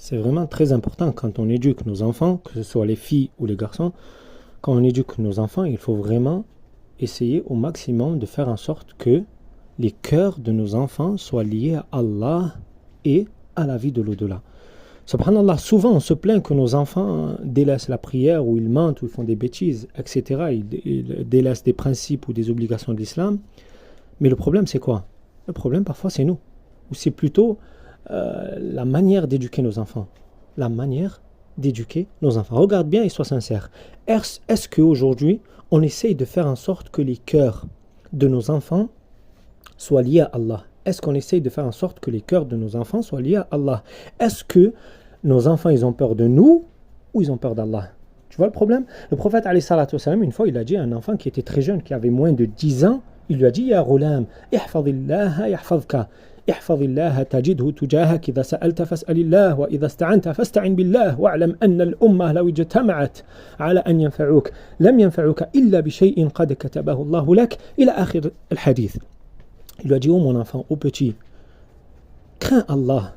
C'est vraiment très important quand on éduque nos enfants, que ce soit les filles ou les garçons. Quand on éduque nos enfants, il faut vraiment essayer au maximum de faire en sorte que les cœurs de nos enfants soient liés à Allah et à la vie de l'au-delà. Subhanallah, souvent on se plaint que nos enfants délaissent la prière ou ils mentent ou ils font des bêtises, etc. Ils délaissent des principes ou des obligations de l'islam. Mais le problème c'est quoi? Le problème parfois c'est nous. Ou c'est plutôt la manière d'éduquer nos enfants. La manière d'éduquer nos enfants. Regarde bien et sois sincère. Est-ce qu'aujourd'hui on essaye de faire en sorte que les cœurs de nos enfants soient liés à Allah? Est-ce qu'on essaye de faire en sorte que les cœurs de nos enfants soient liés à Allah? Est-ce que nos enfants, ils ont peur de nous ou ils ont peur d'Allah? Tu vois le problème? Le prophète, alayhi salatu wassalam, une fois, il a dit à un enfant qui était très jeune, qui avait moins de 10 ans, il lui a dit, Ya ghulam, ihfadillah yahfadka. احفظ الله تجده تجاهك إذا سألت فاسأل الله وإذا استعنت فاستعن بالله واعلم أن الأمة لو اجتمعت على أن ينفعوك لم ينفعوك إلا بشيء قد كتبه الله لك إلى آخر الحديث. Il lui a dit, oh mon enfant, oh petit, crains Allah,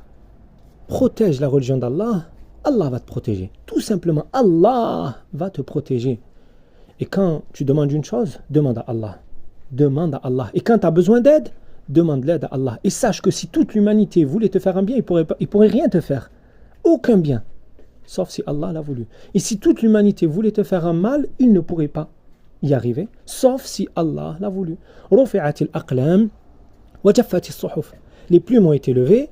protège la religion d'Allah, Allah va te protéger. Tout simplement, Allah va te protéger. Et quand tu demandes une chose, demande à Allah. Demande à Allah. Et quand tu as besoin d'aide, demande l'aide à Allah. Et sache que si toute l'humanité voulait te faire un bien, il pourrait rien te faire. Aucun bien. Sauf si Allah l'a voulu. Et si toute l'humanité voulait te faire un mal, il ne pourrait pas y arriver. Sauf si Allah l'a voulu. Rufi'atil aqlam. Les plumes ont été levées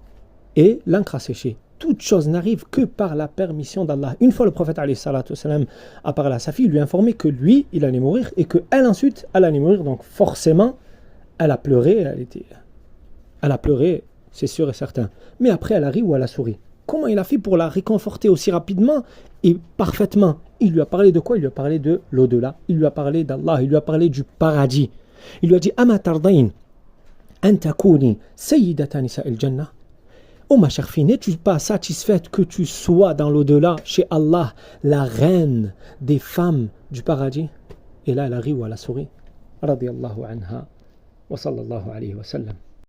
et l'encre a séché. Toute chose n'arrive que par la permission d'Allah. Une fois le prophète alayhi salatu wassalam a parlé à sa fille, lui a informé que lui, il allait mourir et qu'elle ensuite, elle allait mourir. Donc forcément, elle a pleuré, elle a pleuré, c'est sûr et certain. Mais après, elle a ri ou elle a souri. Comment il a fait pour la réconforter aussi rapidement et parfaitement? Il lui a parlé de quoi? Il lui a parlé de l'au-delà. Il lui a parlé d'Allah. Il lui a parlé du paradis. Il lui a dit, Ama tardain an takuni sayyidata nisa'il jannah. Oh ma chère fille, n'es-tu pas satisfaite que tu sois dans l'au-delà, chez Allah, la reine des femmes du paradis? Et là, elle a ri ou elle a souri. Radiyallahu anha wa sallallahu alayhi wa sallam.